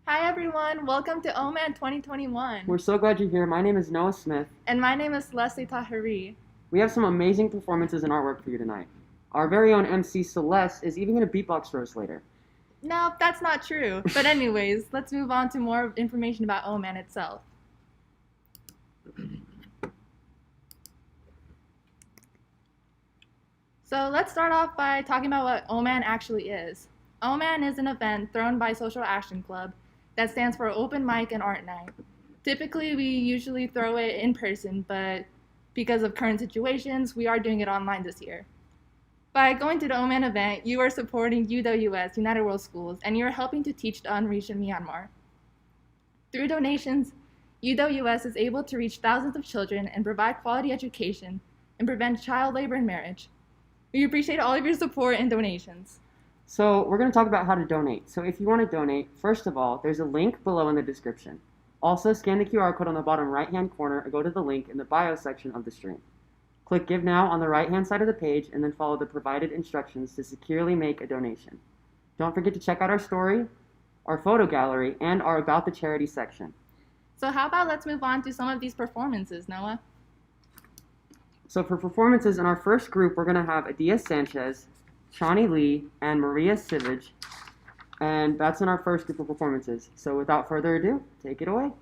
Hi everyone, welcome to OMAN 2021. We're so glad you're here. My name is Noah Smith. And my name is Celeste Taheri. We have some amazing performances and artwork for you tonight. Our very own MC Celeste is even going to beatbox for us later. No, that's not true. But anyways, let's move on to more information about OMAN itself. So let's start off by talking about what OMAN actually is. OMAN is an event thrown by Social Action Club that stands for Open Mic and Art Night. Typically, we usually throw it in person, but because of current situations, we are doing it online this year. By going to the OMAN event, you are supporting UWS, United World Schools, and you are helping to teach the unreached in Myanmar. Through donations, UWS is able to reach thousands of children and provide quality education and prevent child labor and marriage. We appreciate all of your support and donations. So, we're going to talk about how to donate. So, if you want to donate, first of all, there's a link below in the description. Also, scan the QR code on the bottom right-hand corner or go to the link in the bio section of the stream. Click Give Now on the right-hand side of the page and then follow the provided instructions to securely make a donation. Don't forget to check out our story, our photo gallery, and our About the Charity section. So how about let's move on to some of these performances, Noah? So for performances in our first group, we're going to have Adia Sanchez, Shawnee Lee, and Maria Sivage. And that's in our first group of performances. So without further ado, take it away.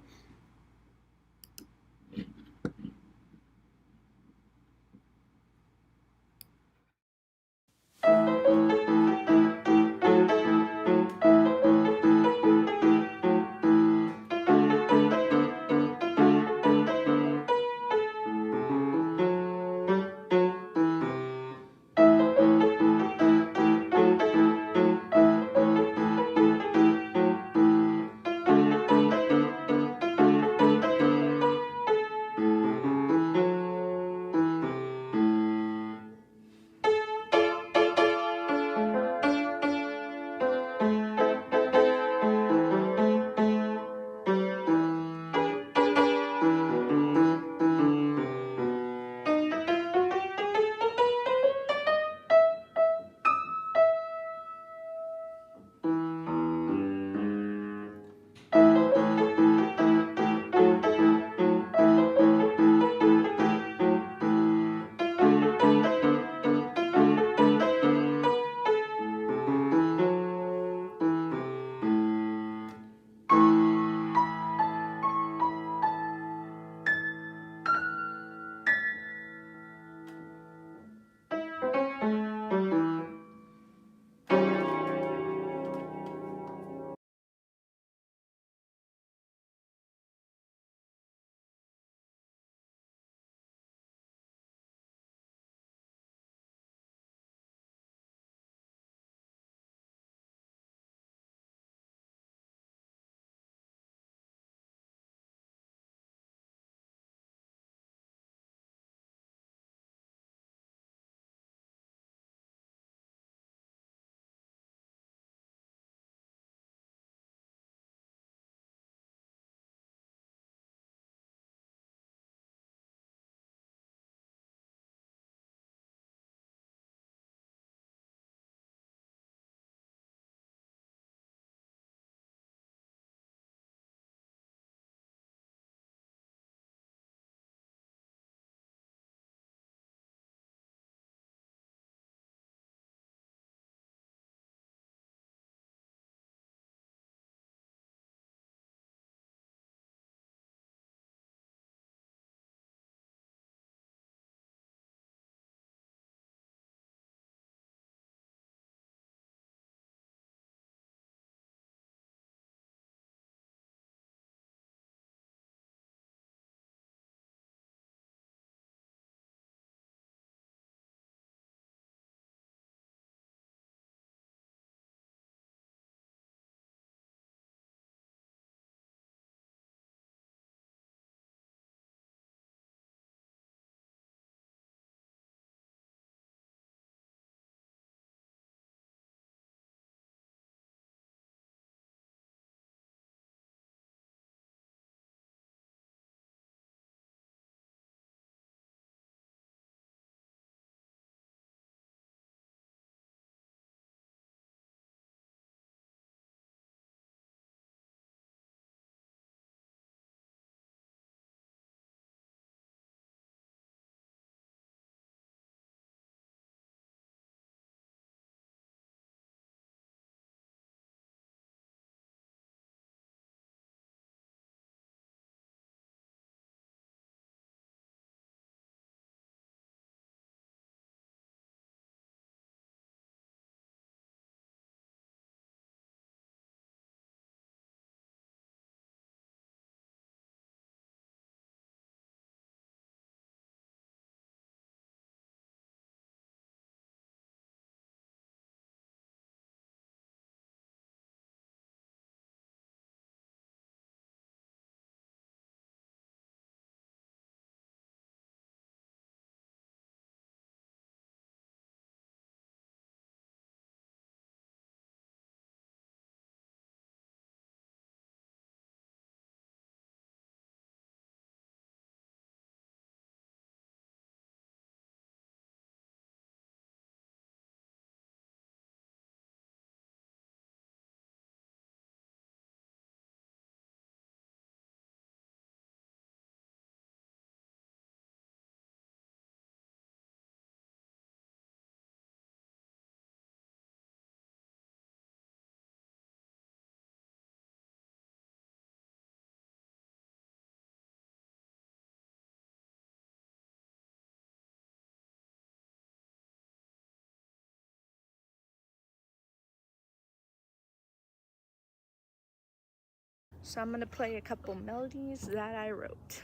So I'm gonna play a couple melodies that I wrote.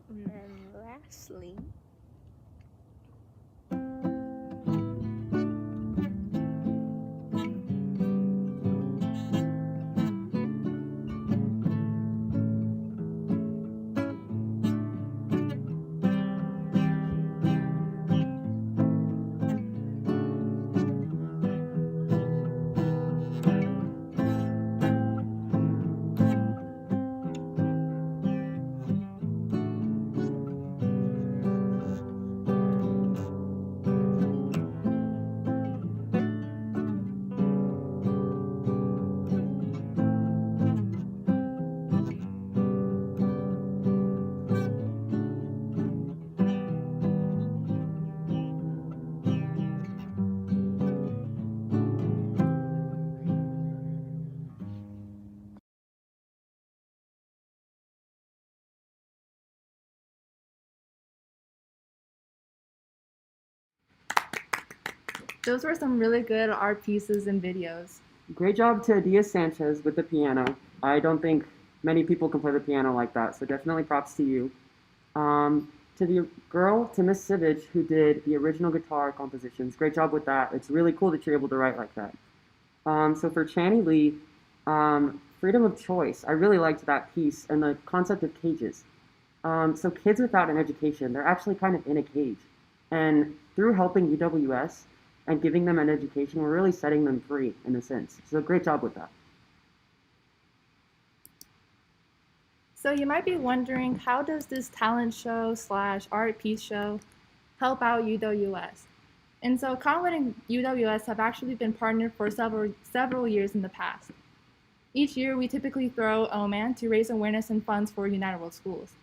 And then lastly, Those were some really good art pieces and videos. Great job to Adia Sanchez with the piano. I don't think many people can play the piano like that, so definitely props to you. To the girl, to Miss Sivage, who did the original guitar compositions. Great job with that. It's really cool that you're able to write like that. So for Channy Lee, freedom of choice. I really liked that piece and the concept of cages. So kids without an education, they're actually kind of in a cage. And through helping UWS and giving them an education, we're really setting them free in a sense. So great job with that. So you might be wondering, how does this talent show slash art piece show help out UWS? And so Cottonwood and UWS have actually been partnered for several years in the past. Each year, we typically throw OMAN to raise awareness and funds for United World Schools.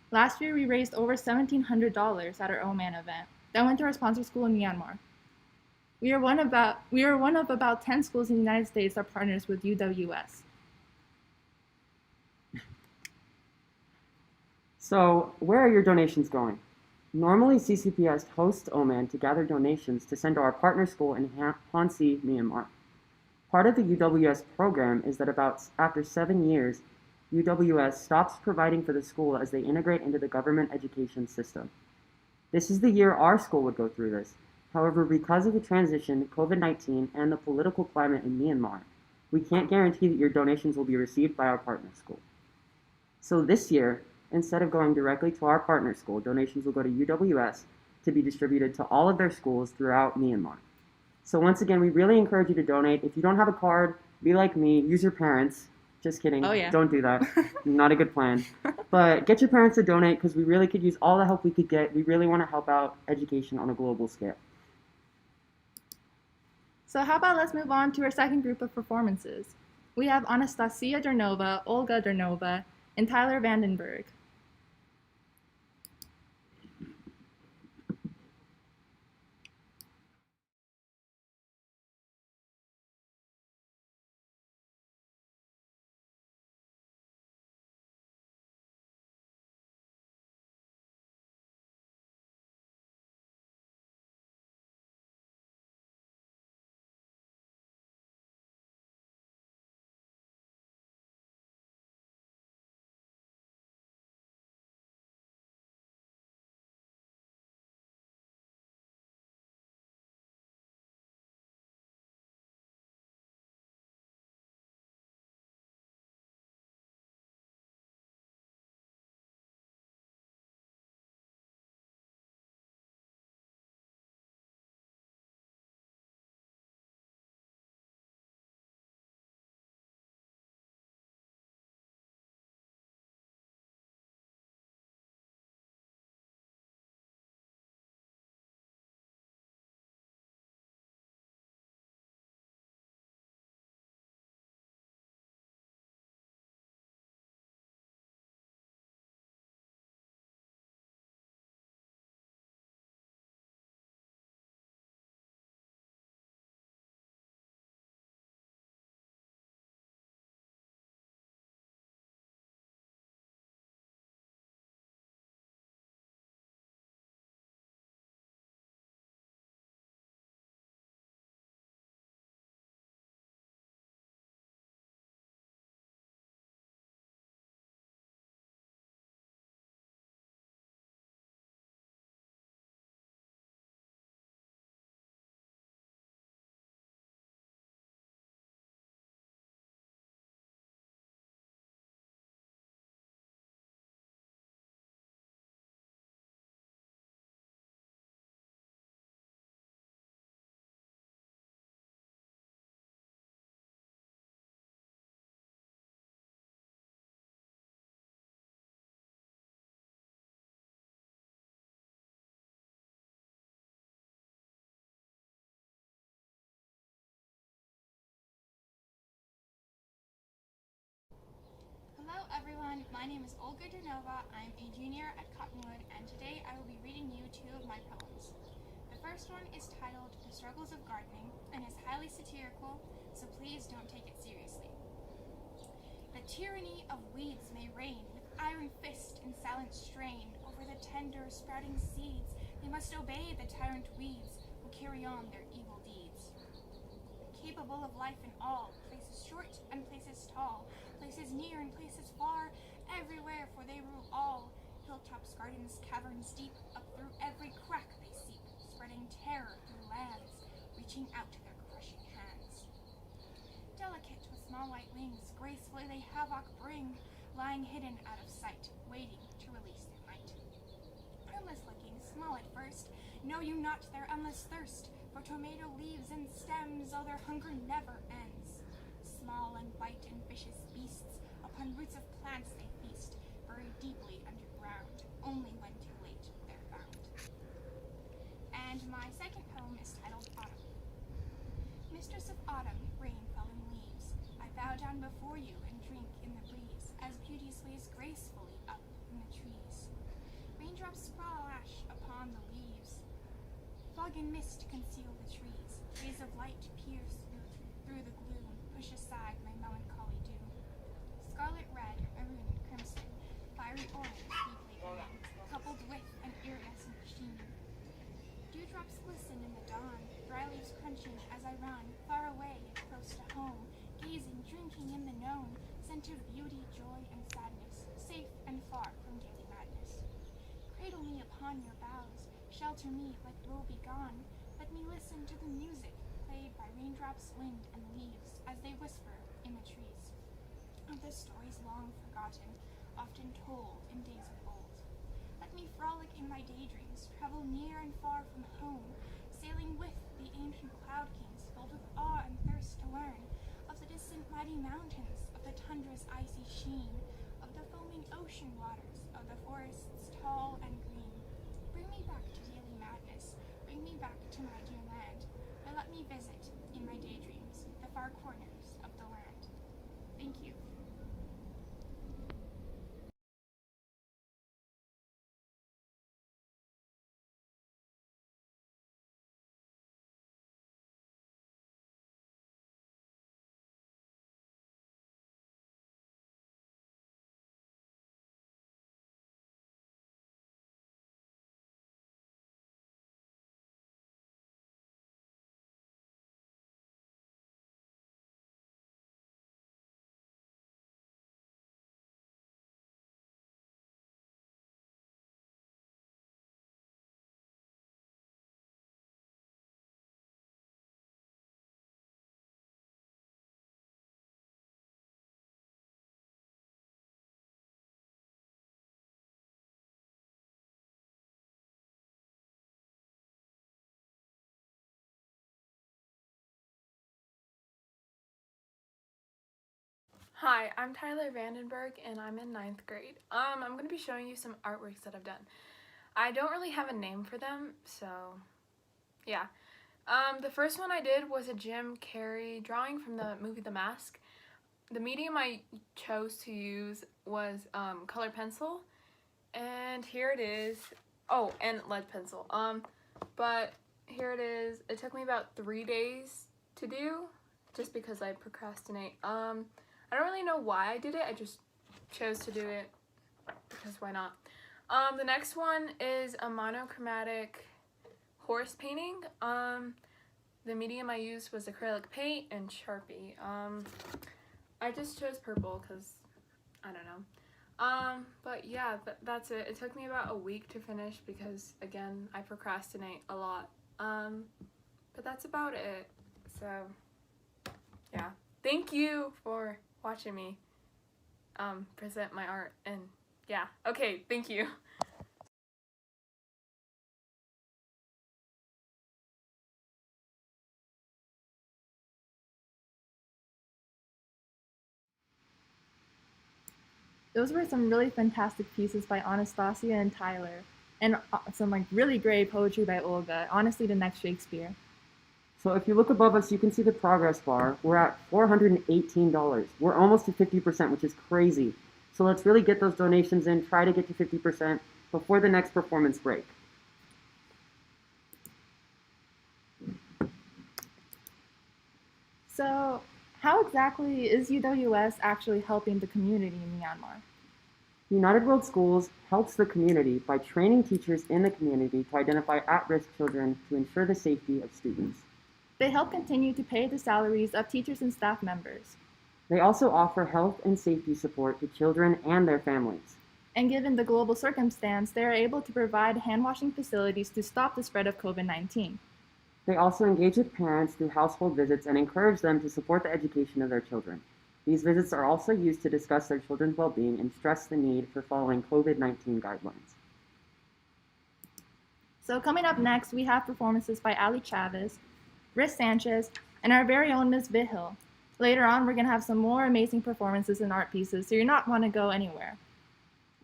Last year, we raised over $1,700 at our OMAN event that went to our sponsor school in Myanmar. We are one of about 10 schools in the United States that partners with UWS. So, where are your donations going? Normally, CCPS hosts OMAN to gather donations to send to our partner school in Hansi, Myanmar. Part of the UWS program is that after 7 years, UWS stops providing for the school as they integrate into the government education system. This is the year our school would go through this. However, because of the transition, COVID-19, and the political climate in Myanmar, we can't guarantee that your donations will be received by our partner school. So this year, instead of going directly to our partner school, donations will go to UWS to be distributed to all of their schools throughout Myanmar. So once again, we really encourage you to donate. If you don't have a card, be like me, use your parents. Just kidding. Oh, yeah. Don't do that. Not a good plan. But get your parents to donate because we really could use all the help we could get. We really want to help out education on a global scale. So how about let's move on to our second group of performances. We have Anastasia Dernova, Olga Dernova, and Tyler Vandenberg. Hello everyone, my name is Olga Dernova. I'm a junior at Cottonwood, and today I will be reading you two of my poems. The first one is titled The Struggles of Gardening and is highly satirical, so please don't take it seriously. The tyranny of weeds may reign with iron fist and silent strain over the tender sprouting seeds. They must obey the tyrant weeds who carry on their evil deeds. Capable of life in all, places short and places tall, places near and places far, everywhere, for they rule all. Hilltops, gardens, caverns deep, up through every crack they seep, spreading terror through lands, reaching out their crushing hands. Delicate with small white wings, gracefully they havoc bring, lying hidden out of sight, waiting to release their might. Harmless looking, small at first, know you not their endless thirst, for tomato leaves and stems, oh, their hunger never ends. Small and white and vicious beasts, upon roots of plants they feast, buried deeply underground. Only when too late they're found. And my second poem is titled Autumn. Mistress of autumn, rain falling leaves, I bow down before you and drink in the breeze, as beauty sways gracefully up in the trees. Raindrops splash upon the leaves, fog and mist conceal the trees. Rays of light pierce through the gloom, push aside my melancholy doom. Scarlet red, maroon and crimson, fiery orange, deeply green, coupled with an iridescent sheen. Dewdrops glisten in the dawn, dry leaves crunching as I run, far away and close to home, gazing, drinking in the known, scent of beauty, joy, and sadness, safe and far from daily madness. Cradle me upon your boughs, shelter me like woe begone, let me listen to the music played by raindrops, wind, and leaves as they whisper in the trees, of the stories long forgotten, often told in days of old. Let me frolic in my daydreams, travel near and far from home, sailing with the ancient cloud kings, filled with awe and thirst to learn of the distant mighty mountains, of the tundra's icy sheen, of the foaming ocean waters, of the forests tall and green. Bring me back to daily madness, bring me back to my dear land, but let me visit, in my daydreams, the far corners of the land. Thank you. Hi, I'm Tyler Vandenberg and I'm in 9th grade. I'm going to be showing you some artworks that I've done. I don't really have a name for them, so yeah. The first one I did was a Jim Carrey drawing from the movie The Mask. The medium I chose to use was color pencil, and here it is. Oh, and lead pencil. But here it is. It took me about 3 days to do, just because I procrastinate. I don't really know why I did it. I just chose to do it because why not? The next one is a monochromatic horse painting. The medium I used was acrylic paint and Sharpie. I just chose purple because I don't know. But yeah, that's it. It took me about a week to finish because, again, I procrastinate a lot. But that's about it. So yeah, thank you for watching me present my art, and yeah, okay, thank you. Those were some really fantastic pieces by Anastasia and Tyler, and some like really great poetry by Olga. Honestly, the next Shakespeare. So if you look above us, you can see the progress bar. We're at $418. We're almost to 50%, which is crazy. So let's really get those donations in, try to get to 50% before the next performance break. So, how exactly is UWS actually helping the community in Myanmar? United World Schools helps the community by training teachers in the community to identify at-risk children to ensure the safety of students. They help continue to pay the salaries of teachers and staff members. They also offer health and safety support to children and their families. And given the global circumstance, they are able to provide hand-washing facilities to stop the spread of COVID-19. They also engage with parents through household visits and encourage them to support the education of their children. These visits are also used to discuss their children's well-being and stress the need for following COVID-19 guidelines. So coming up next, we have performances by Ali Chavez, Riz Sanchez, and our very own Ms. Vihil. Later on, we're going to have some more amazing performances and art pieces, so you're not want to go anywhere.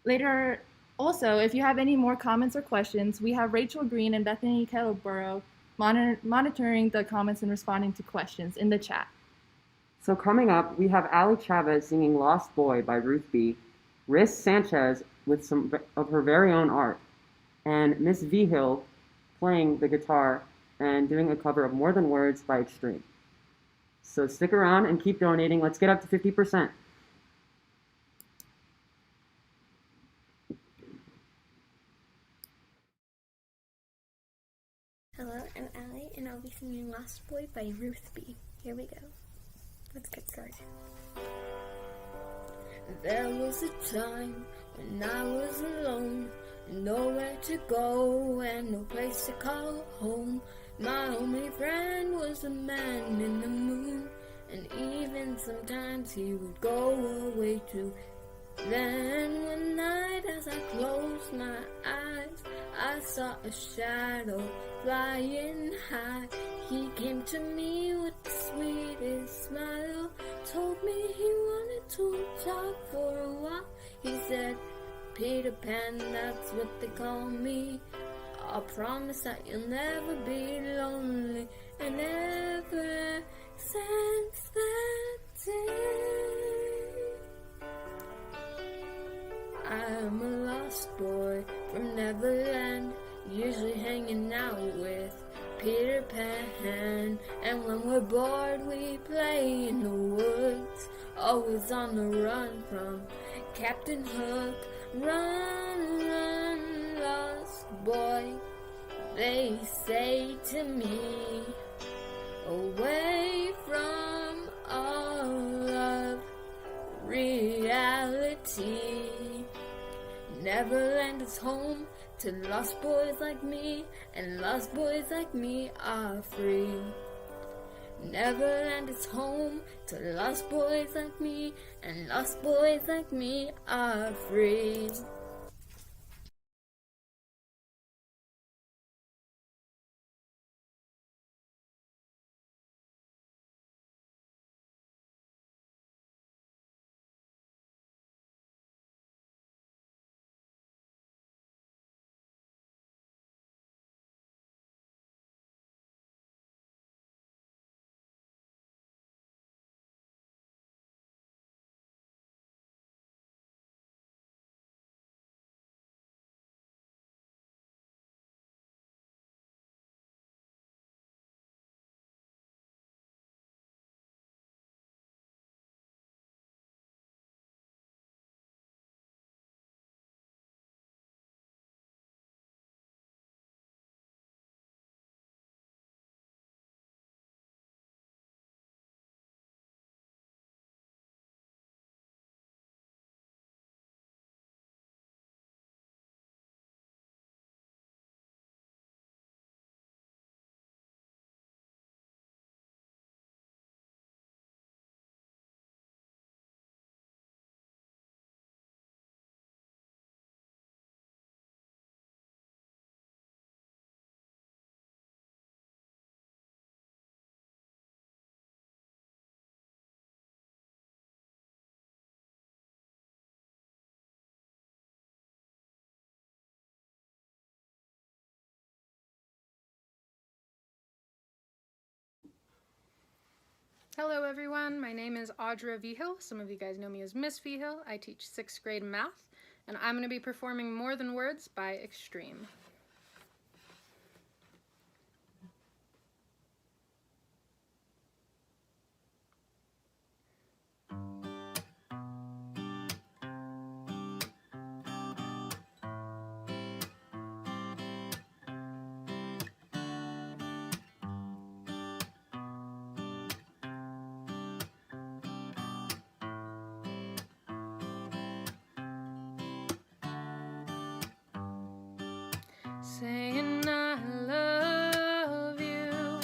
Later, also, if you have any more comments or questions, we have Rachel Green and Bethany Kettleborough monitoring the comments and responding to questions in the chat. So coming up, we have Ali Chavez singing Lost Boy by Ruth B., Riz Sanchez with some of her very own art, and Miss V Hill playing the guitar and doing a cover of More Than Words by Extreme. So stick around and keep donating. Let's get up to 50%. Hello, I'm Allie, and I'll be singing Lost Boy by Ruth B. Here we go. Let's get started. There was a time when I was alone, nowhere to go and no place to call home. My only friend was a man in the moon, and even sometimes he would go away too. Then one night as I closed my eyes, I saw a shadow flying high. He came to me with the sweetest smile, told me he wanted to talk for a while. He said, Peter Pan, that's what they call me. I'll promise that you'll never be lonely. And ever since that day, I'm a lost boy from Neverland, usually hanging out with Peter Pan. And when we're bored, we play in the woods, always on the run from Captain Hook. Run, run, lost boy, they say to me, away from all of reality. Neverland is home to lost boys like me, and lost boys like me are free. Neverland is home to lost boys like me, and lost boys like me are free. Hello everyone, my name is Audra Vigil. Some of you guys know me as Miss Vigil. I teach 6th grade math, and I'm going to be performing More Than Words by Extreme. Saying I love you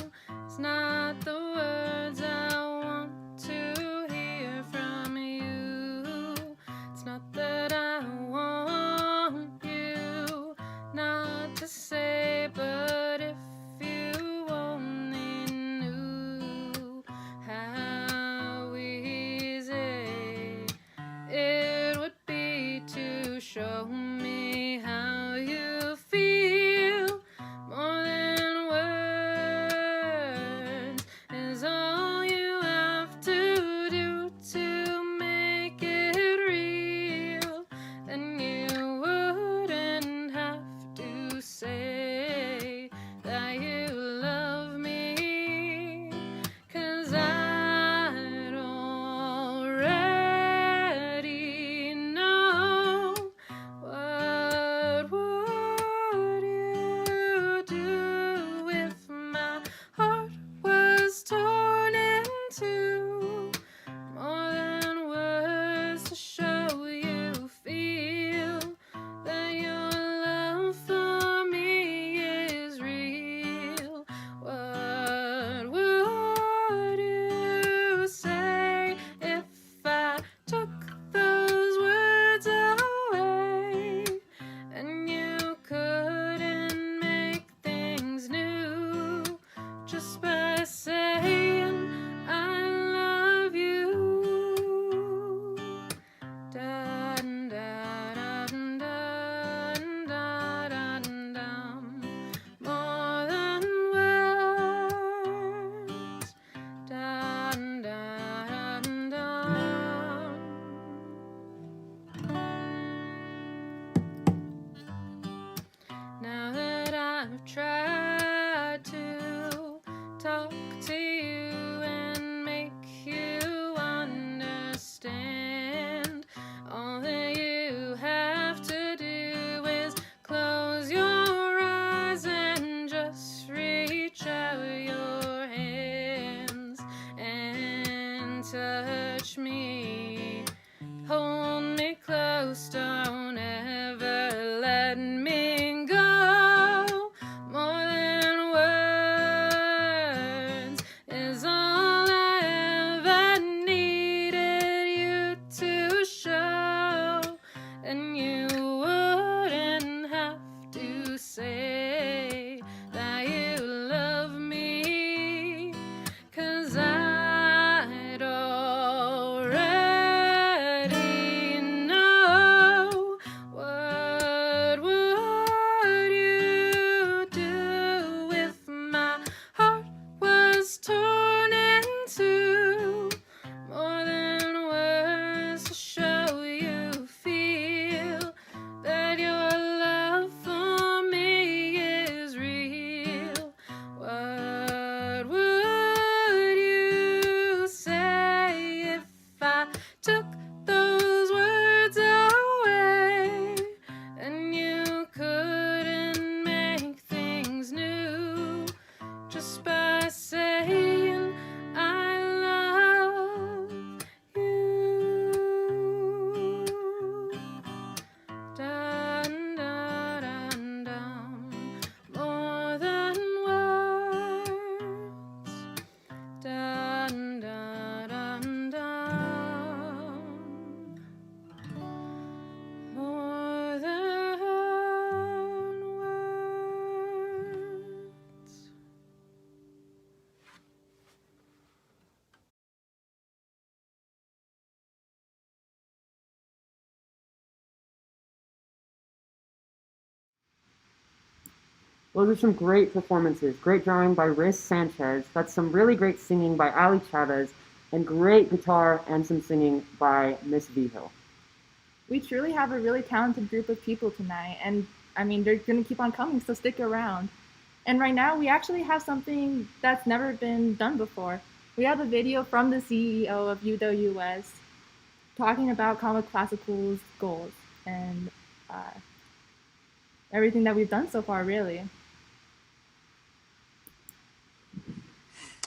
is not the words I want to hear from you. It's not that I want you not to say, but if you only knew how easy it would be to show touch me. Hold me close, don't ever let me go. More than words is all I ever needed you to show. And you wouldn't have to say that you love me, 'cause I'd already know. What would you do if my heart was torn in two? More than words to show you feel that your love for me is real. What would you say if I took those words away and you couldn't make things new just by saying I love you? Dun, dun, dun, dun. More than words. Dun, dun, dun, dun. More than words. Those are some great performances. Great drawing by Riz Sanchez. That's some really great singing by Ali Chavez, and great guitar and some singing by Miss Vigil. We truly have a really talented group of people tonight, and I mean, they're going to keep on coming, so stick around. And right now, we actually have something that's never been done before. We have a video from the CEO of UWS talking about Common Classical's goals and everything that we've done so far, really.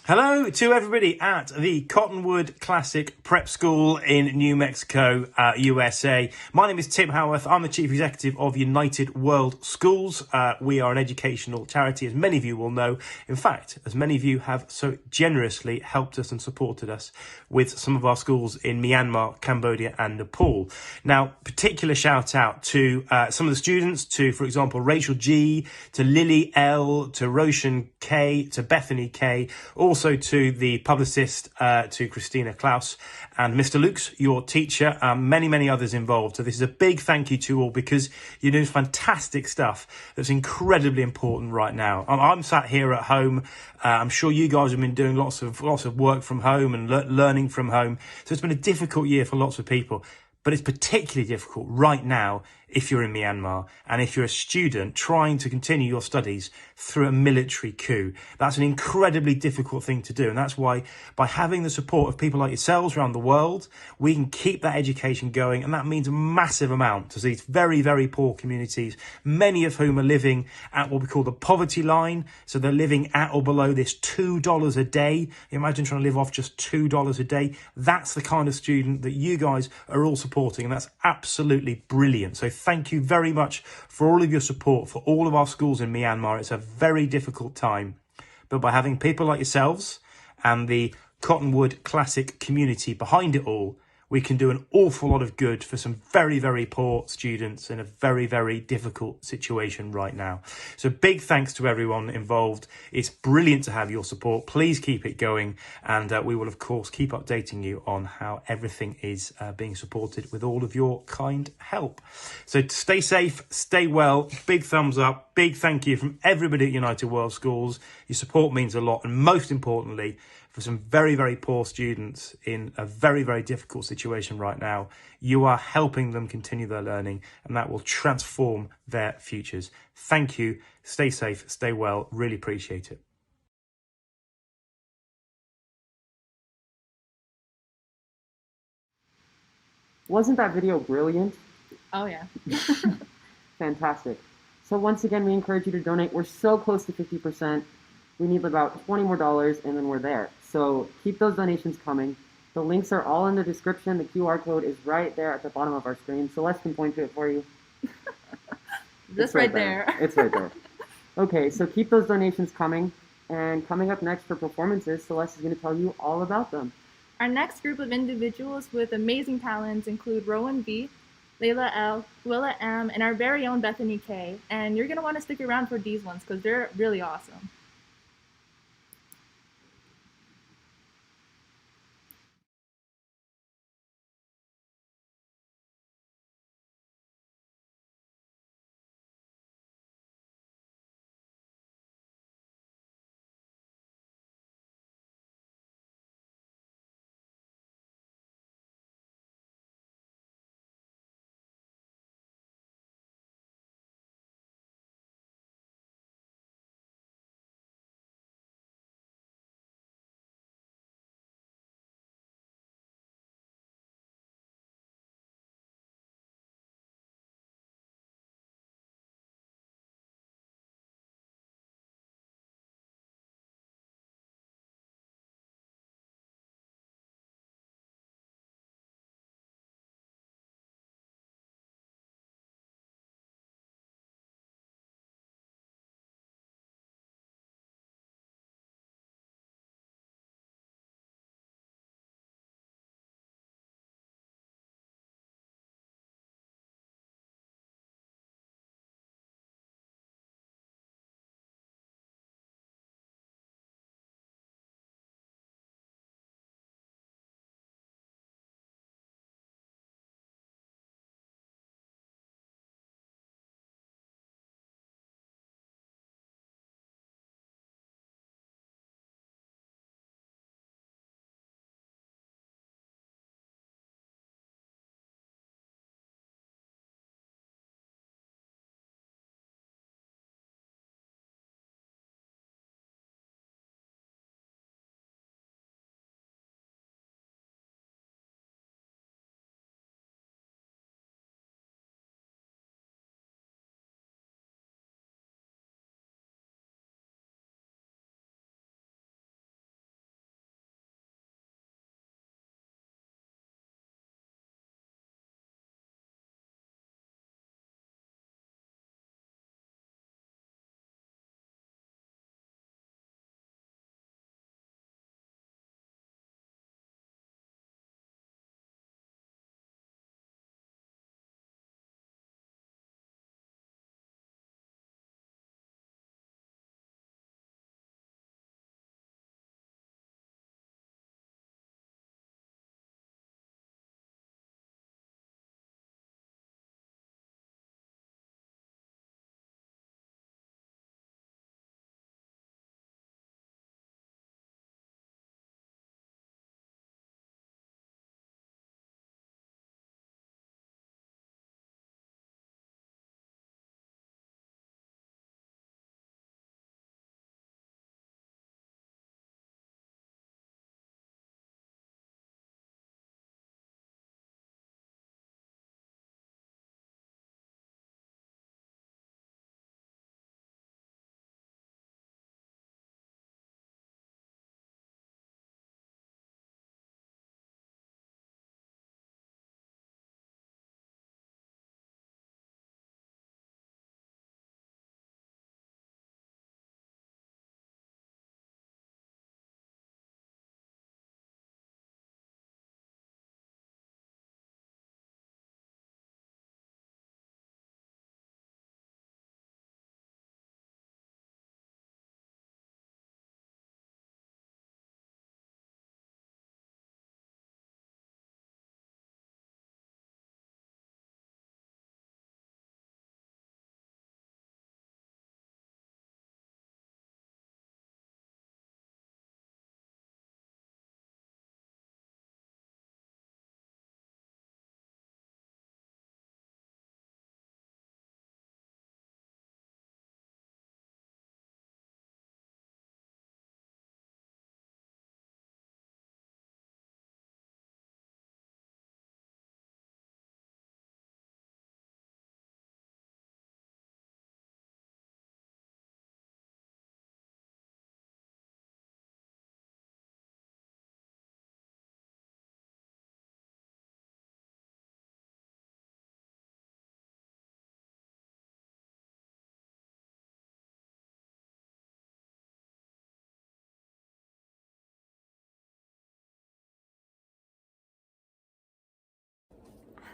Hello to everybody at the Cottonwood Classic Prep School in New Mexico, USA. My name is Tim Howarth. I'm the Chief Executive of United World Schools. We are an educational charity, as many of you will know. In fact, as many of you have so generously helped us and supported us with some of our schools in Myanmar, Cambodia and Nepal. Now, particular shout out to some of the students, to, for example, Rachel G, to Lily L, to Roshan K, to Bethany K, also to the publicist, to Christina Klaus and Mr. Lukes, your teacher, many, many others involved. So this is a big thank you to all, because you're doing fantastic stuff that's incredibly important right now. I'm sat here at home. I'm sure you guys have been doing lots of work from home and learning from home. So it's been a difficult year for lots of people. But it's particularly difficult right now if you're in Myanmar and if you're a student trying to continue your studies through a military coup. That's an incredibly difficult thing to do. And that's why, by having the support of people like yourselves around the world, we can keep that education going. And that means a massive amount to these very, very poor communities, many of whom are living at what we call the poverty line. So they're living at or below this $2 a day. Imagine trying to live off just $2 a day. That's the kind of student that you guys are all supporting. And that's absolutely brilliant. So thank you very much for all of your support for all of our schools in Myanmar. It's a very difficult time. But by having people like yourselves and the Cottonwood Classic community behind it all, we can do an awful lot of good for some very, very poor students in a very, very difficult situation right now. So big thanks to everyone involved. It's brilliant to have your support. Please keep it going. And we will, of course, keep updating you on how everything is being supported with all of your kind help. So stay safe, stay well, big thumbs up, big thank you from everybody at United World Schools. Your support means a lot. And most importantly, for some very, very poor students in a very, very difficult situation right now, you are helping them continue their learning, and that will transform their futures. Thank you. Stay safe, stay well. Really appreciate it. Wasn't that video brilliant? Oh, yeah. Fantastic. So once again, we encourage you to donate. We're so close to 50%. We need about $20 more, and then we're there. So keep those donations coming. The links are all in the description. The QR code is right there at the bottom of our screen. Celeste can point to it for you. Just right there. It's right there. Okay, so keep those donations coming. And coming up next for performances, Celeste is going to tell you all about them. Our next group of individuals with amazing talents include Rowan V, Layla L, Willa M, and our very own Bethany K. And you're going to want to stick around for these ones because they're really awesome.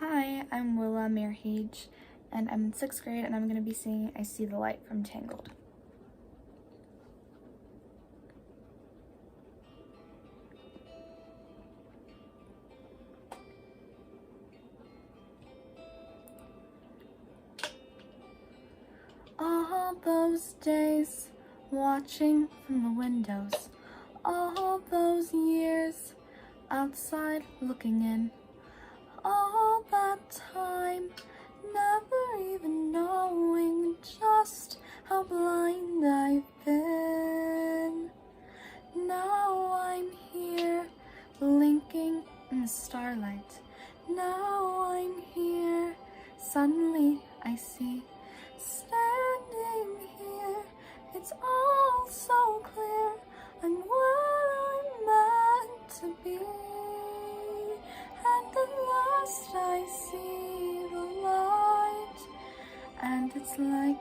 Hi, I'm Willa Mirhage, and I'm in 6th grade, and I'm going to be singing I See the Light from Tangled. All those days watching from the windows, all those years outside looking in, all that time never even knowing just how blind I've been. Now I'm here blinking in the starlight. Now I'm here, suddenly I see. Standing here, it's all so clear. I'm where I'm meant to be. And at last I see the light. And it's like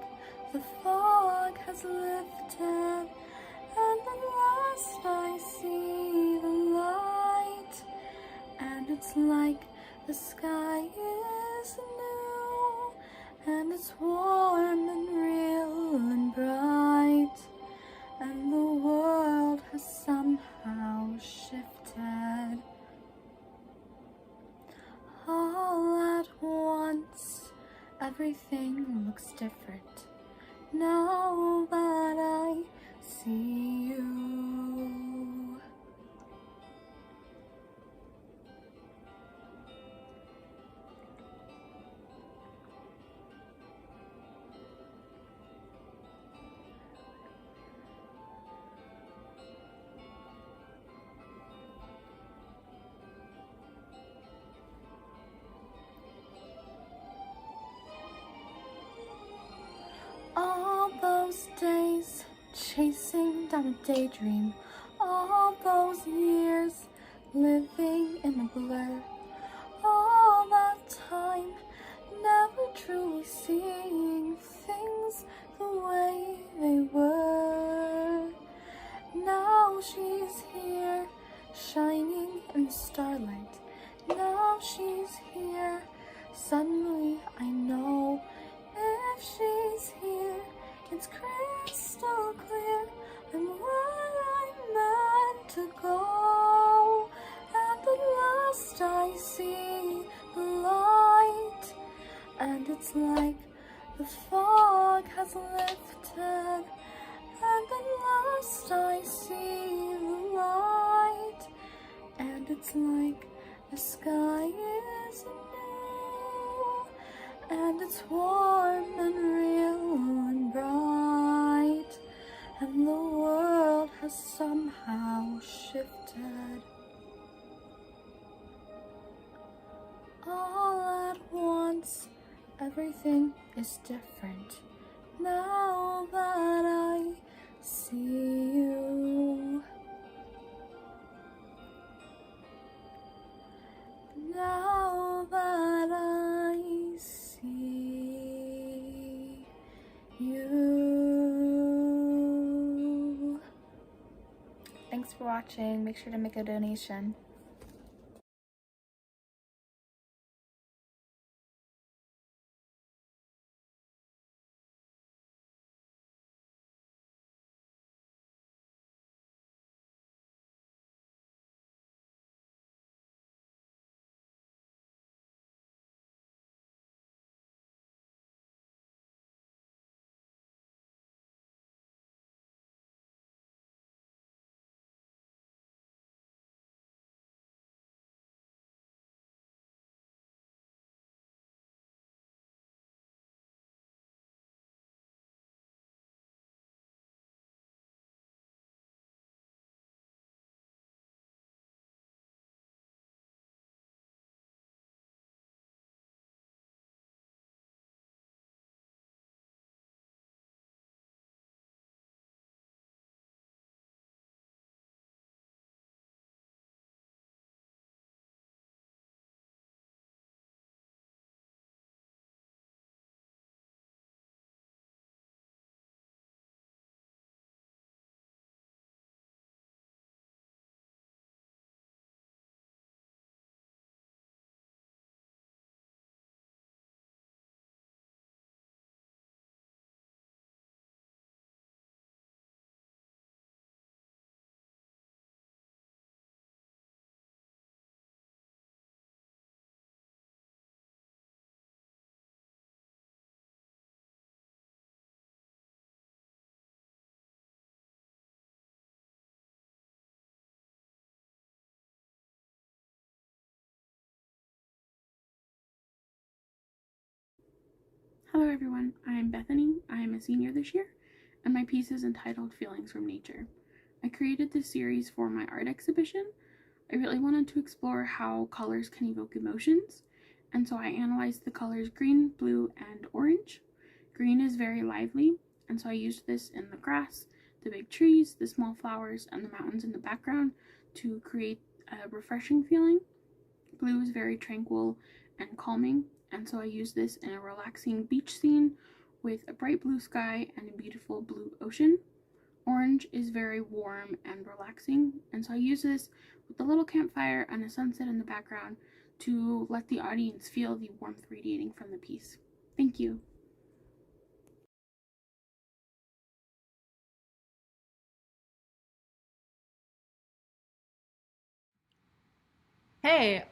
the fog has lifted. And at last I see the light. And it's like the sky is new. And it's warm and real and bright. And the world has somehow shifted. All at once, everything looks different. Now that I see you. All those days chasing down a daydream, all those years living in a blur, all that time never truly seeing things the way they were. Now she's here, shining in the starlight. Now she's here, suddenly I know. If she's here, it's crystal clear. I'm where I'm meant to go. And at last I see the light. And it's like the fog has lifted. And at last I see the light. And it's like the sky is new. And it's warm and real and bright. And the world has somehow shifted. All at once, everything is different. Now that I see you. Now that I see you. Thanks for watching. Make sure to make a donation. Hello everyone, I'm Bethany. I am a senior this year, and my piece is entitled Feelings from Nature. I created this series for my art exhibition. I really wanted to explore how colors can evoke emotions, and so I analyzed the colors green, blue, and orange. Green is very lively, and so I used this in the grass, the big trees, the small flowers, and the mountains in the background to create a refreshing feeling. Blue is very tranquil and calming, and so I use this in a relaxing beach scene with a bright blue sky and a beautiful blue ocean. Orange is very warm and relaxing, and so I use this with a little campfire and a sunset in the background to let the audience feel the warmth radiating from the piece. Thank you. Hey,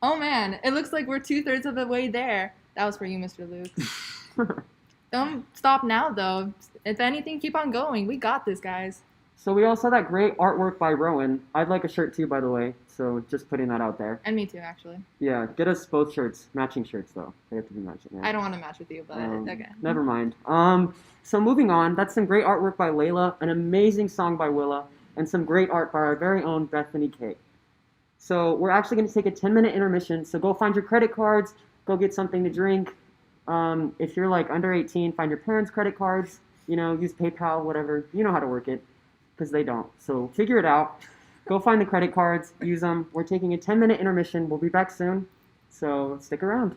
oh man, it looks like we're 2/3 of the way there. That was for you, Mr. Luke. Don't stop now, though. If anything, keep on going. We got this, guys. So we all saw that great artwork by Rowan. I'd like a shirt too, by the way. So just putting that out there. And me too, actually. Yeah, get us both shirts, matching shirts though. They have to be matching. Yeah. I don't want to match with you, but okay. Never mind. So moving on, that's some great artwork by Layla, an amazing song by Willa, and some great art by our very own Bethany K. So we're actually going to take a 10-minute intermission. So go find your credit cards, go get something to drink. If you're like under 18, find your parents' credit cards. You know, use PayPal, whatever. You know how to work it, because they don't. So figure it out. Go find the credit cards, use them. We're taking a 10-minute intermission. We'll be back soon. So stick around.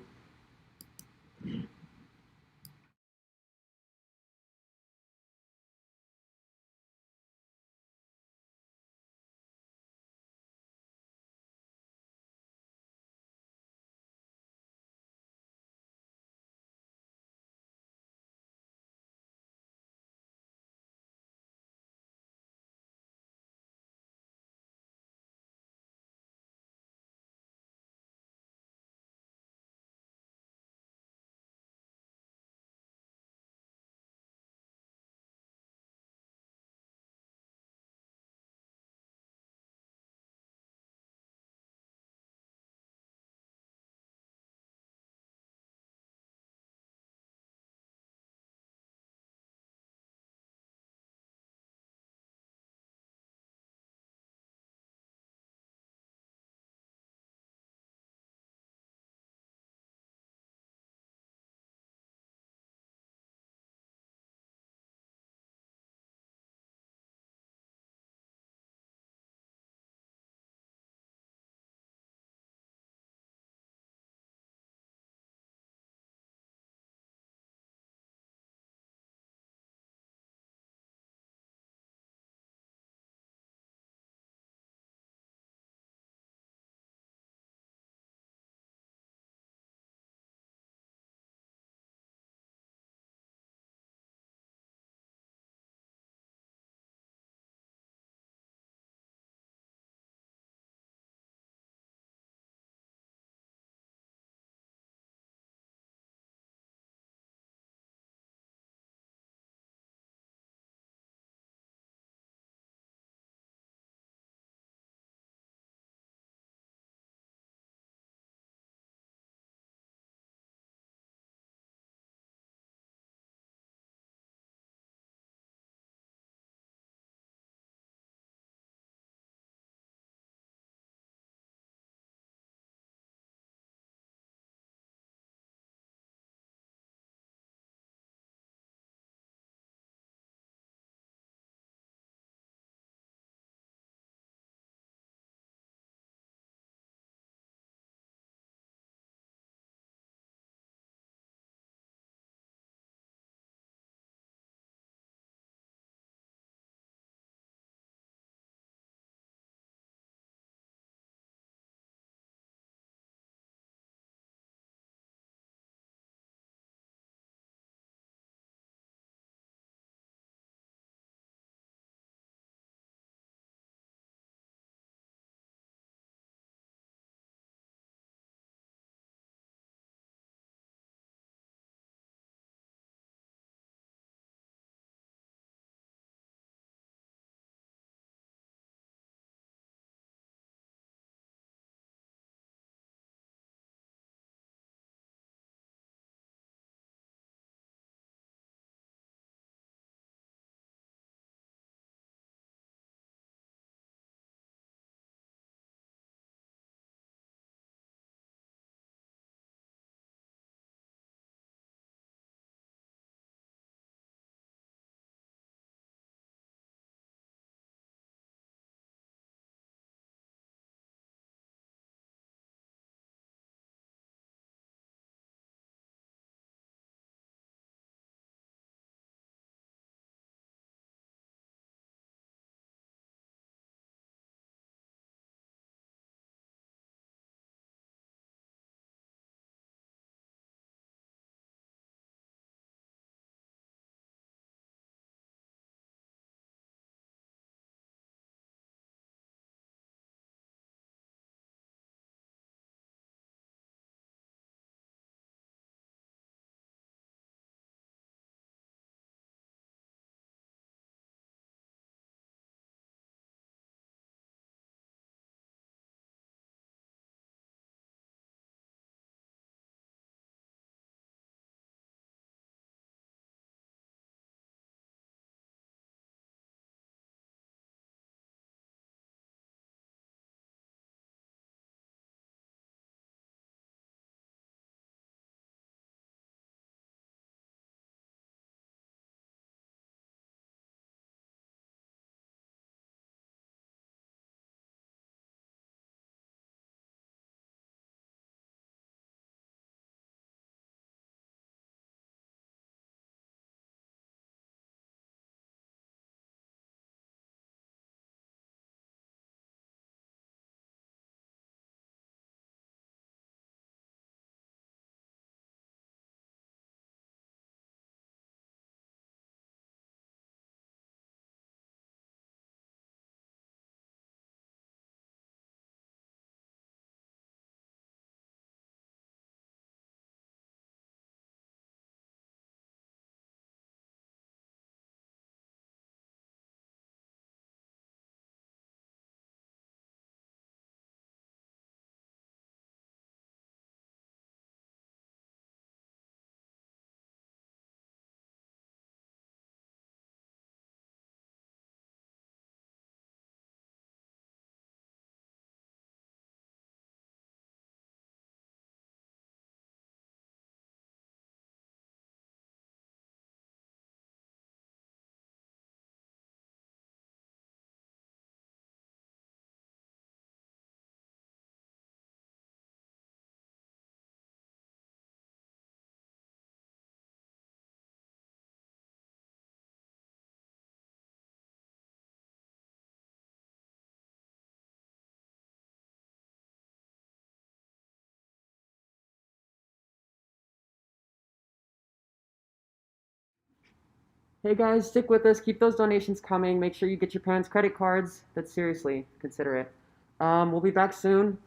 Hey guys, stick with us. Keep those donations coming. Make sure you get your parents' credit cards. That's seriously, consider it. We'll be back soon.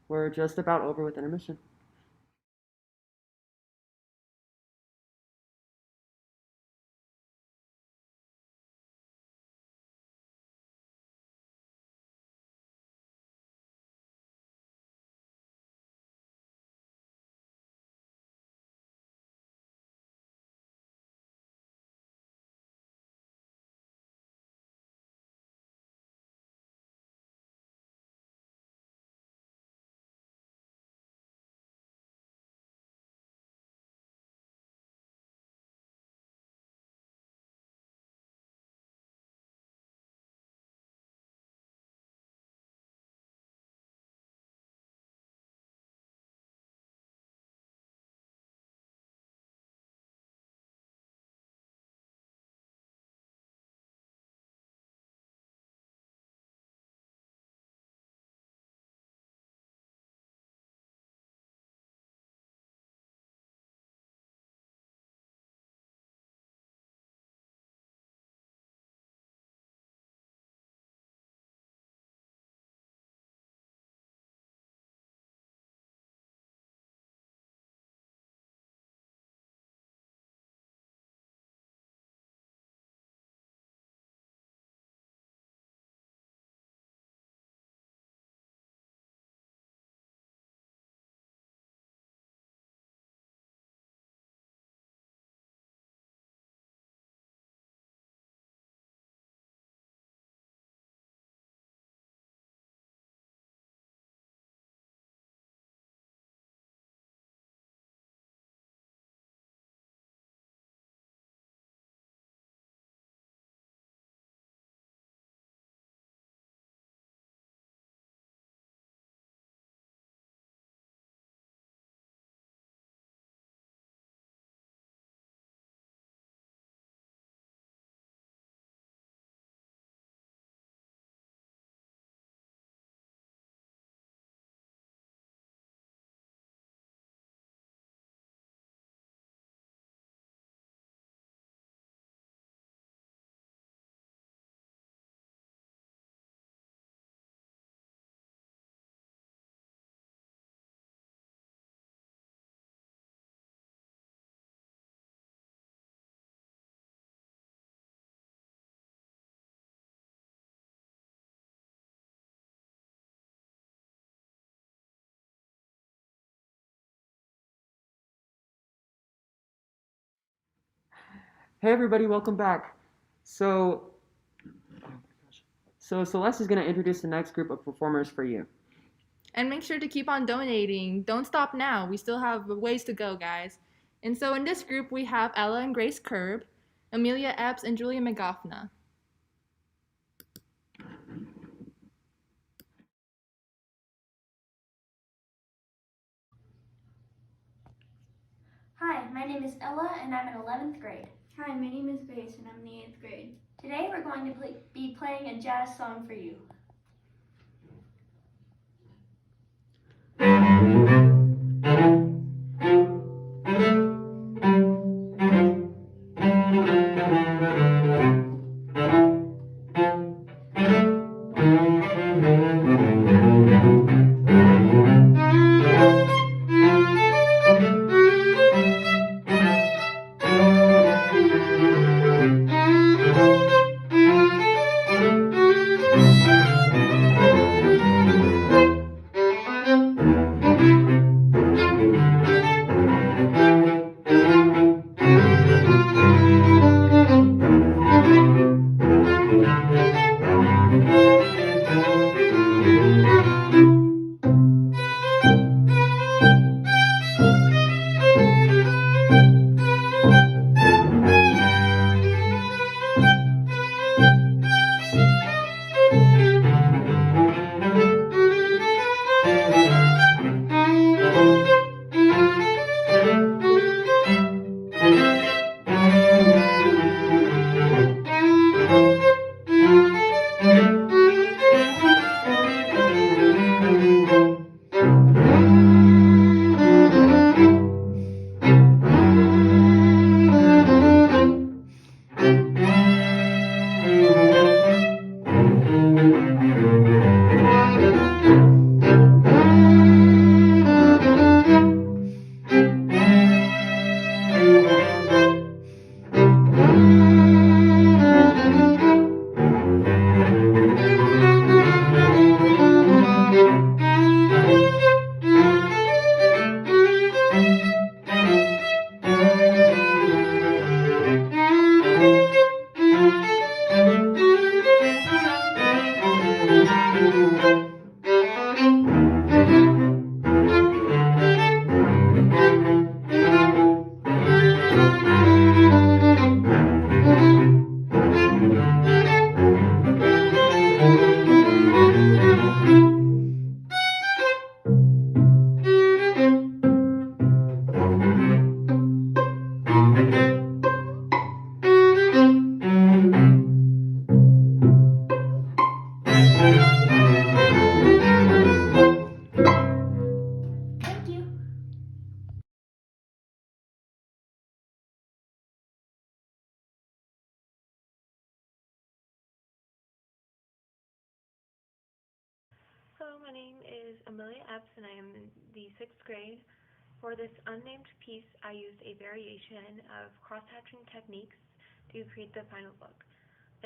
We're just about over with intermission. Hey everybody, welcome back. So, Celeste is going to introduce the next group of performers for you. And make sure to keep on donating. Don't stop now. We still have ways to go, guys. And so in this group, we have Ella and Grace Curb, Amelia Epps, and Julia McGoffna. Hi, my name is Ella and I'm in 11th grade. Hi, my name is Grace and I'm in the 8th grade. Today we're going to be playing a jazz song for you. Hello, my name is Amelia Epps and I am in the 6th grade. For this unnamed piece, I used a variation of cross-hatching techniques to create the final look.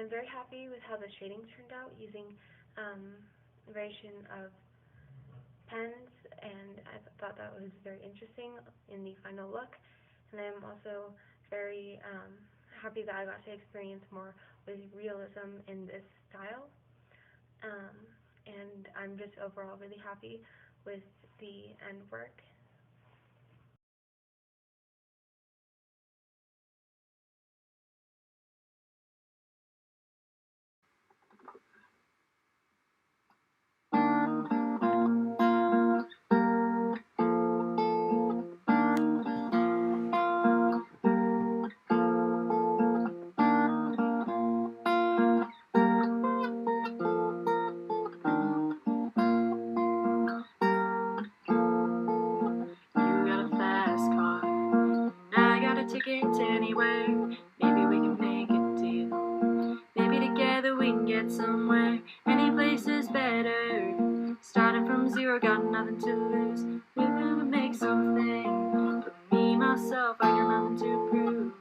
I'm very happy with how the shading turned out using a variation of pens, and I thought that was very interesting in the final look. And I'm also very happy that I got to experience more with realism in this style. And I'm just overall really happy with the end work. Ticket to anywhere. Maybe we can make a deal. Maybe together we can get somewhere. Any place is better. Starting from zero, got nothing to lose. We will make something. But me, myself, I got nothing to prove.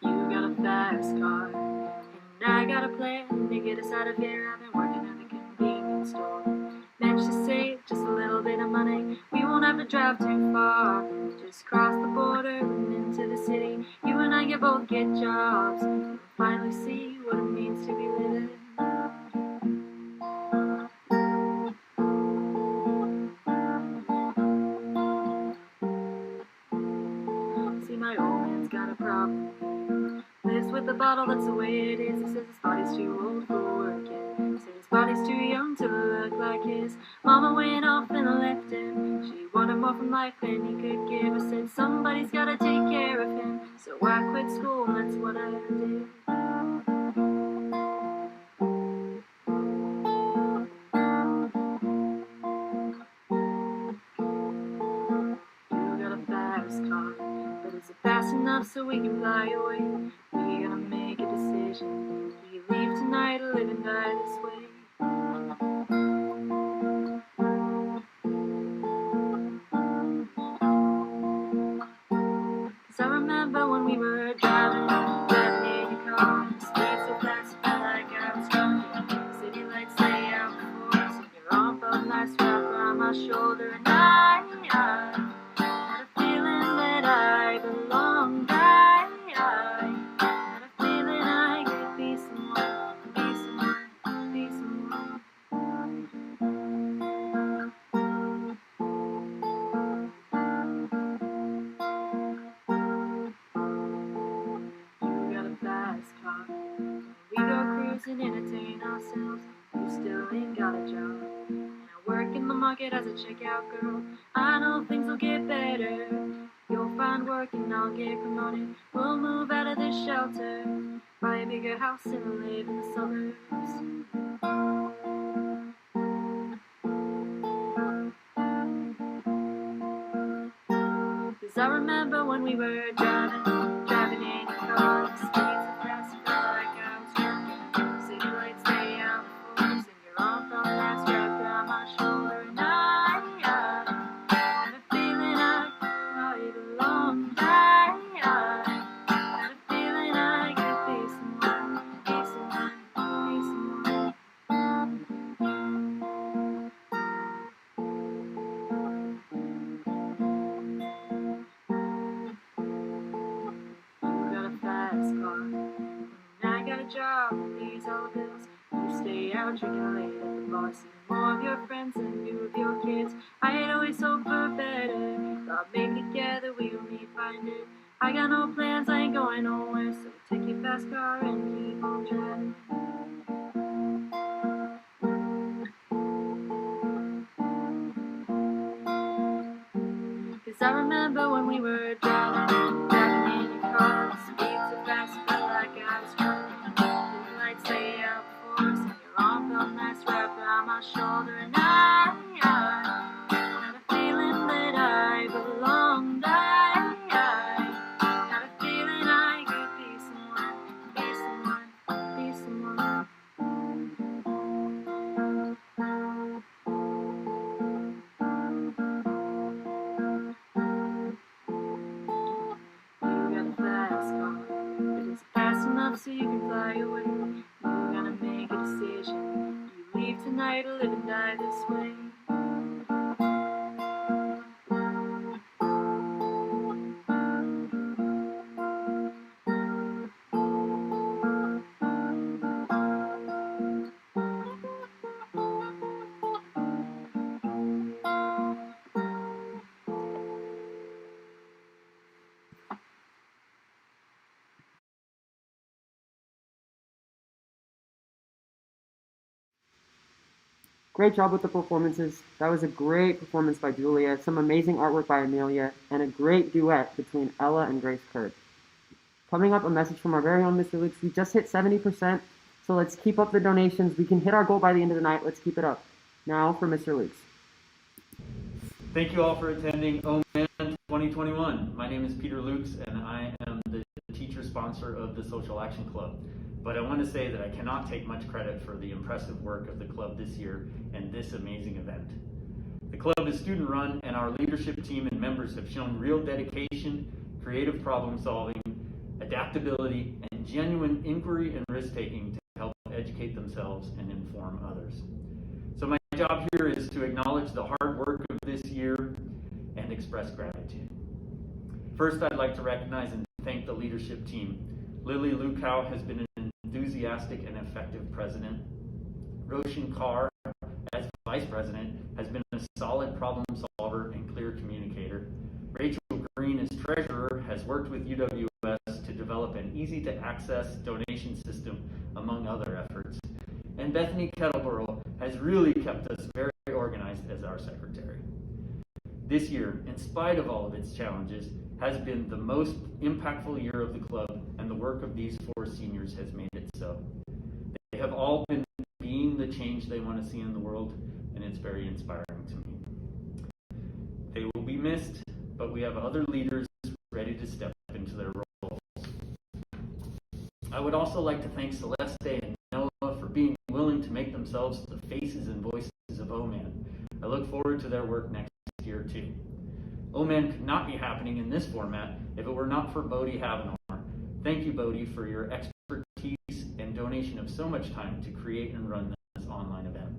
You got a fast car, and I got a plan to get us out of here. I've been working at the convenience store. Managed to save just a little bit of money. We won't have to drive too far. Just cross the border and into the city. You and I can both get jobs and finally see what it means to be living. See, my old man's got a problem. Lives with the bottle, that's the way it is. He says his body's too old for working. Says his body's too young to look like his. Mama went off and left him. She wanted more from life than he could give. I said somebody's gotta take care of him. So I quit school and that's what I did. You got a fast car, but is it fast enough so we can fly away? We gotta make a decision. Do you leave tonight or live and die this way? Cause I remember when we were driving in your car. The speed so fast, I felt like I was drunk. City lights lay out before us, and your arm felt nice wrapped around my shoulder. And I had a feeling that I belonged. I had a feeling I could be someone, be someone, be someone. You got a fast car. We go cruising, entertain ourselves. You still ain't got a job. And I work in the market as a checkout girl. I know things will get better. You'll find work and I'll get promoted. We'll move out of this shelter, buy a bigger house and live in the suburbs. Cause I remember when we were driving in your car. The speeds so fast, I felt like I was drunk. City lights lay out before us, and your arm felt nice wrapped around my shoulder. And I had a feeling I belonged. I had a feeling I could be someone, be someone, be someone. You got a fast car, and I got a job that pays all the bills. You stay out drinking late at the bar, seeing more of your friends than you of your kids. I had always hoped for better, thought maybe together we only find it. I got no plans, I ain't going nowhere, so take your fast car and keep on driving. Cause I remember when we were driving in your car. The speed so fast, I felt like I was drunk. The lights lay out before us, and your arm felt nice wrapped around my shoulder. And I had a feeling that I belonged. I job so you can fly away. You're gonna make a decision. You leave tonight or live and die this way. Great job with the performances. That was a great performance by Julia, some amazing artwork by Amelia, and a great duet between Ella and Grace Kurd. Coming up, a message from our very own Mr. Lukes. We just hit 70%, so let's keep up the donations. We can hit our goal by the end of the night. Let's keep it up. Now for Mr. Lukes. Thank you all for attending OMAN 2021. My name is Peter Lukes, and I am the teacher sponsor of the Social Action Club. But I want to say that I cannot take much credit for the impressive work of the club this year and this amazing event. The club is student run, and our leadership team and members have shown real dedication, creative problem solving, adaptability, and genuine inquiry and risk taking to help educate themselves and inform others. So my job here is to acknowledge the hard work of this year and express gratitude. First, I'd like to recognize and thank the leadership team. Lily Lukow has been an enthusiastic and effective president. Roshan Kaur, as vice president, has been a solid problem solver and clear communicator. Rachel Green, as treasurer, has worked with UWS to develop an easy-to-access donation system, among other efforts. And Bethany Kettleborough has really kept us very organized as our secretary. This year, in spite of all of its challenges, has been the most impactful year of the club, and the work of these 4 seniors has made it so. They have all been being the change they want to see in the world, and it's very inspiring to me. They will be missed, but we have other leaders ready to step into their roles. I would also like to thank Celeste and Noah for being willing to make themselves the faces and voices of OMAN. I look forward to their work next year too. OMAN could not be happening in this format if it were not for Bohde Havenor. Thank you, Bohde, for your expertise and donation of so much time to create and run this online event.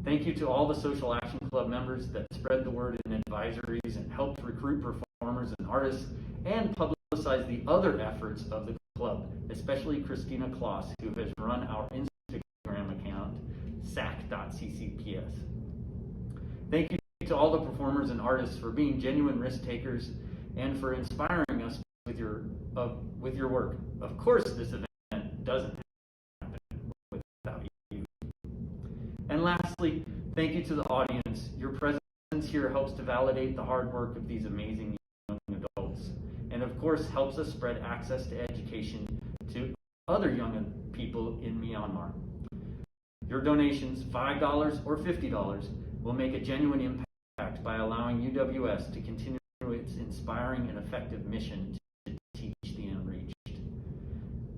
Thank you to all the Social Action Club members that spread the word in advisories and helped recruit performers and artists and publicize the other efforts of the club, especially Christina Kloss, who has run our Instagram account, sac.ccps. Thank you to all the performers and artists for being genuine risk takers and for inspiring us with your work. Of course, this event doesn't happen without you. And lastly, thank you to the audience. Your presence here helps to validate the hard work of these amazing young adults, and of course helps us spread access to education to other young people in Myanmar. Your donations, $5 or $50, will make a genuine impact by allowing UWS to continue its inspiring and effective mission to teach the unreached.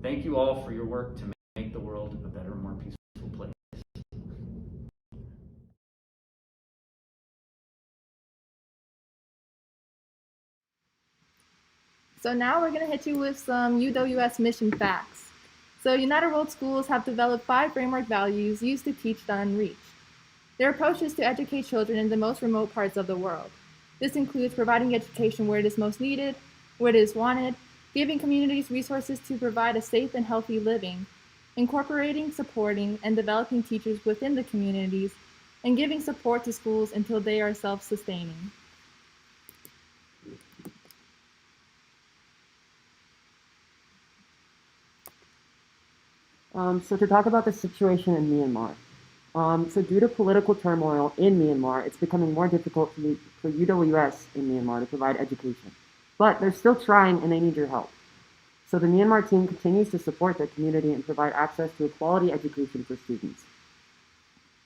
Thank you all for your work to make the world a better, more peaceful place. So now we're going to hit you with some UWS mission facts. So United World Schools have developed 5 framework values used to teach the unreached. Their approach is to educate children in the most remote parts of the world. This includes providing education where it is most needed, where it is wanted, giving communities resources to provide a safe and healthy living, incorporating, supporting, and developing teachers within the communities, and giving support to schools until they are self-sustaining. So to talk about the situation in Myanmar. So due to political turmoil in Myanmar, it's becoming more difficult for UWS in Myanmar to provide education. But they're still trying, and they need your help. So the Myanmar team continues to support their community and provide access to a quality education for students.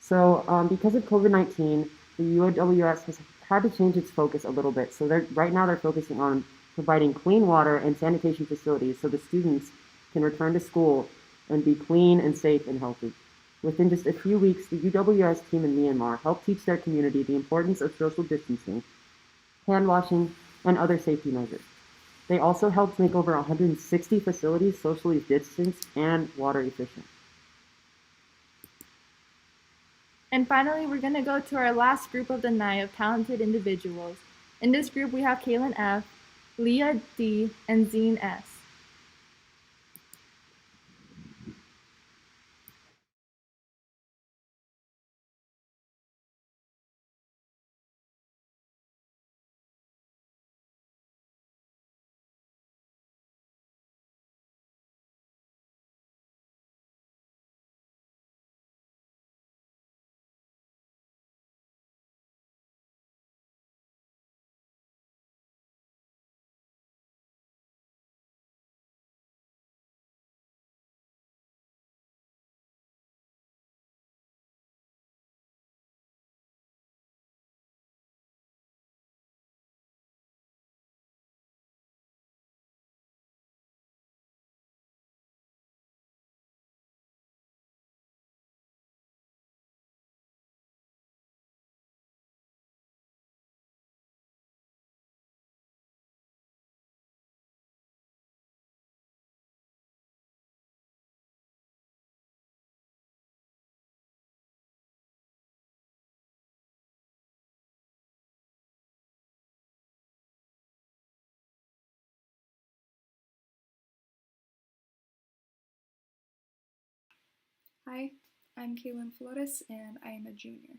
So because of COVID-19, the UWS has had to change its focus a little bit. So right now they're focusing on providing clean water and sanitation facilities so the students can return to school and be clean and safe and healthy. Within just a few weeks, the UWS team in Myanmar helped teach their community the importance of social distancing, hand washing, and other safety measures. They also helped make over 160 facilities socially distanced and water efficient. And finally, we're going to go to our last group of the night of talented individuals. In this group, we have Kaylin F., Leah D., and Zine S. Hi, I'm Kaylin Flores and I am a junior.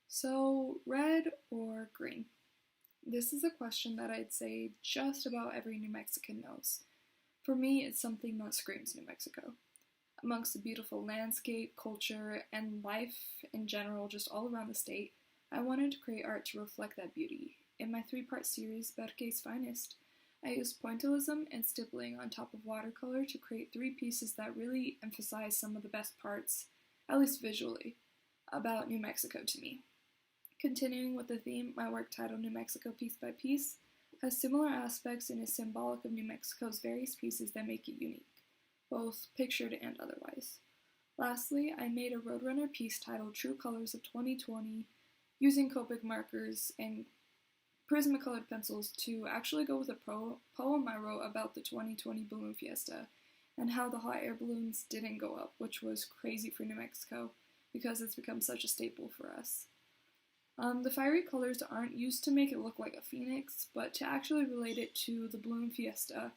So, red or green? This is a question that I'd say just about every New Mexican knows. For me, it's something that screams New Mexico. Amongst the beautiful landscape, culture, and life in general just all around the state, I wanted to create art to reflect that beauty. In my 3-part series, Bohde's Finest, I used pointillism and stippling on top of watercolor to create 3 pieces that really emphasize some of the best parts, at least visually, about New Mexico to me. Continuing with the theme, my work titled New Mexico Piece by Piece has similar aspects and is symbolic of New Mexico's various pieces that make it unique, both pictured and otherwise. Lastly, I made a Roadrunner piece titled True Colors of 2020 using Copic markers and Prismacolor pencils to actually go with a poem I wrote about the 2020 balloon fiesta and how the hot air balloons didn't go up, which was crazy for New Mexico because it's become such a staple for us. The fiery colors aren't used to make it look like a phoenix, but to actually relate it to the balloon fiesta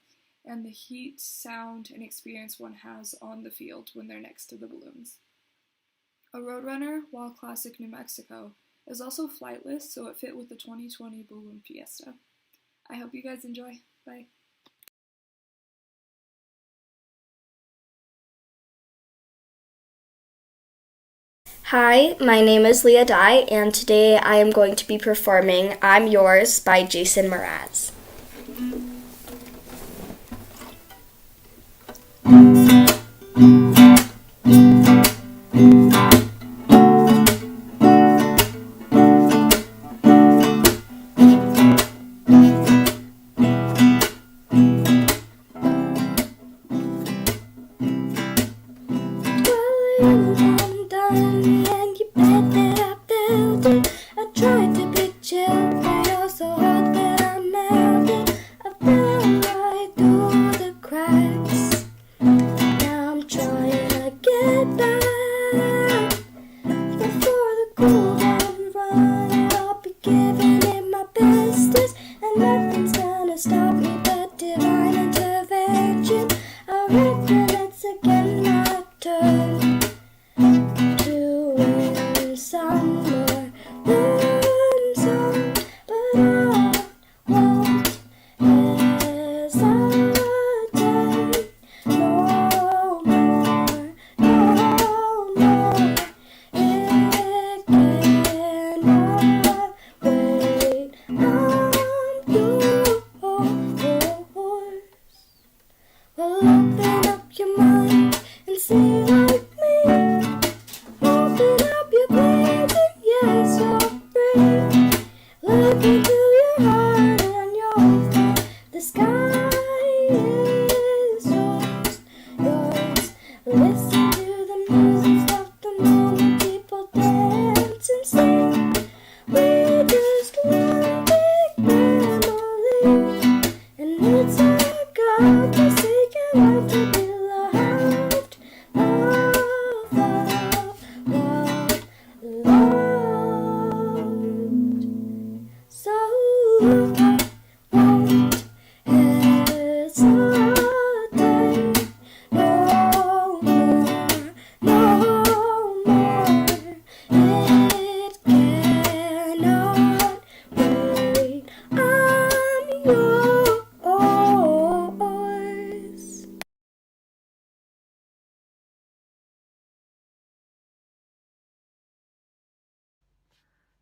and the heat, sound, and experience one has on the field when they're next to the balloons. A Roadrunner, while classic New Mexico, is also flightless, so it fit with the 2020 balloon fiesta. I hope you guys enjoy. Bye. Hi, my name is Leah Dye, and today I am going to be performing I'm Yours by Jason Mraz. Open up your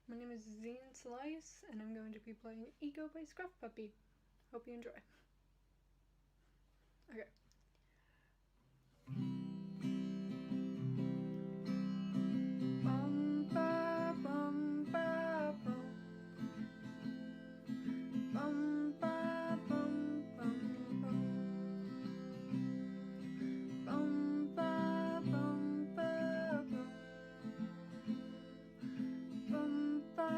My name is Zine Salias, and I'm going to be playing Ego by Scruff Puppy. Hope you enjoy. Okay. Bum ba bum ba bum. Bum ba bum bum bum. Bum ba bum ba bum. Bum ba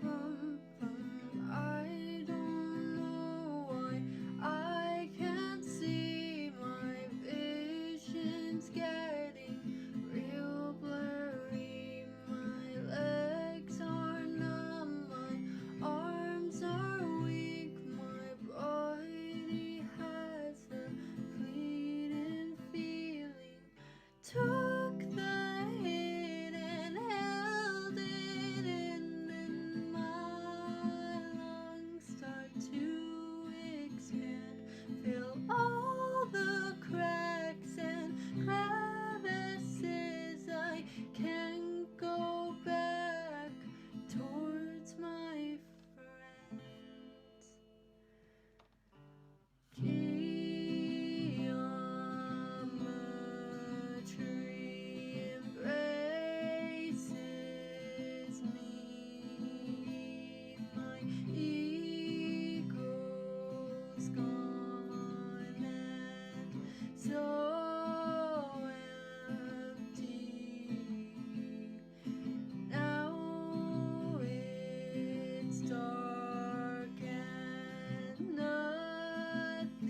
bum bum. I don't know why I can't see, my vision's getting real blurry. My legs are numb, my arms are weak, my body has a fleeting feeling. Took the hit and held it in, and my lungs start to expand. Fill all the cracks and crevices. I can't go back towards my friends. Geometry embraces me. My ego's gone and so empty. Now it's dark and nothing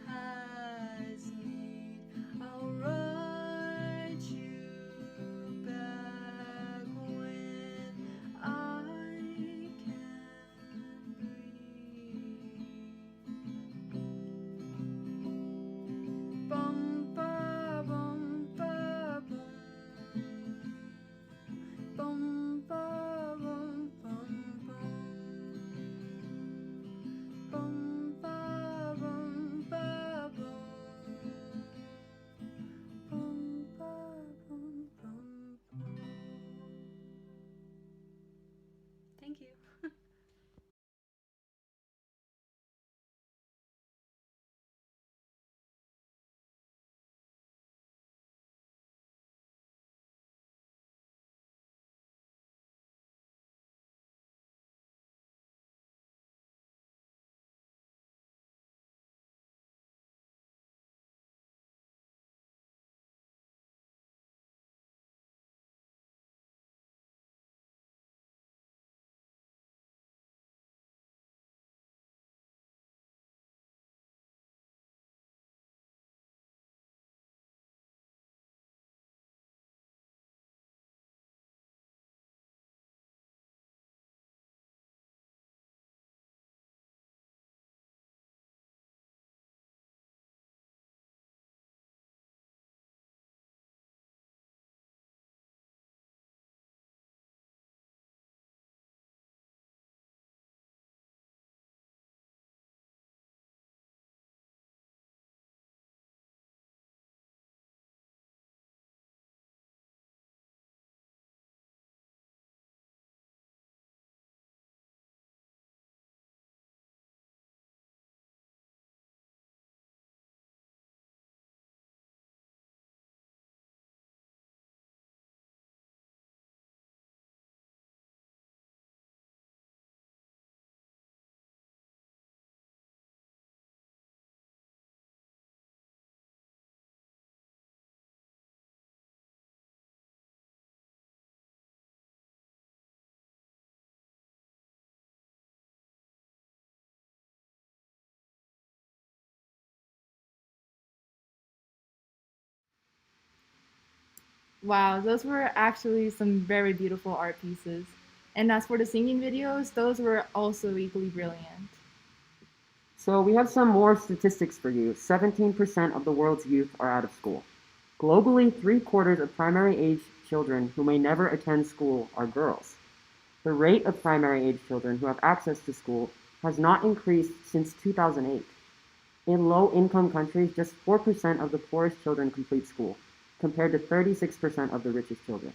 has need. I'll write you back when I can breathe. Bum ba bum ba bum. Bum ba bum bum bum. Bum ba bum ba bum. Bum ba bum bum bum. Thank you. Wow, those were actually some very beautiful art pieces. And as for the singing videos, those were also equally brilliant. So we have some more statistics for you. 17% of the world's youth are out of school. Globally, 3/4 of primary-age children who may never attend school are girls. The rate of primary-age children who have access to school has not increased since 2008. In low-income countries, just 4% of the poorest children complete school, compared to 36% of the richest children.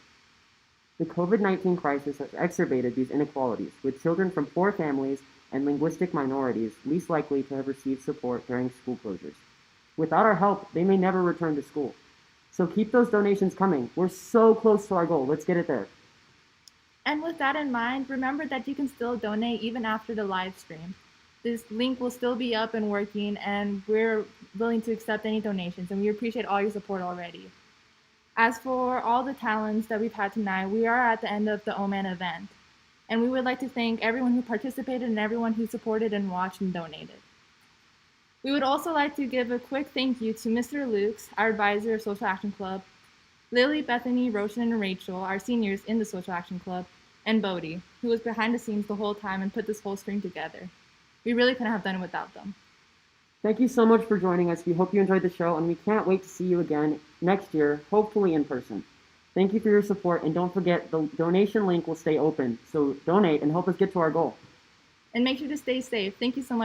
The COVID-19 crisis has exacerbated these inequalities, with children from poor families and linguistic minorities least likely to have received support during school closures. Without our help, they may never return to school. So keep those donations coming. We're so close to our goal. Let's get it there. And with that in mind, remember that you can still donate even after the live stream. This link will still be up and working, and we're willing to accept any donations, and we appreciate all your support already. As for all the talents that we've had tonight, we are at the end of the OMAN event, and we would like to thank everyone who participated and everyone who supported and watched and donated. We would also like to give a quick thank you to Mr. Lukes, our advisor of Social Action Club, Lily, Bethany, Roshan, and Rachel, our seniors in the Social Action Club, and Bohde, who was behind the scenes the whole time and put this whole stream together. We really couldn't have done it without them. Thank you so much for joining us. We hope you enjoyed the show, and we can't wait to see you again next year, hopefully in person. Thank you for your support, and don't forget, the donation link will stay open, so donate and help us get to our goal. And make sure to stay safe. Thank you so much.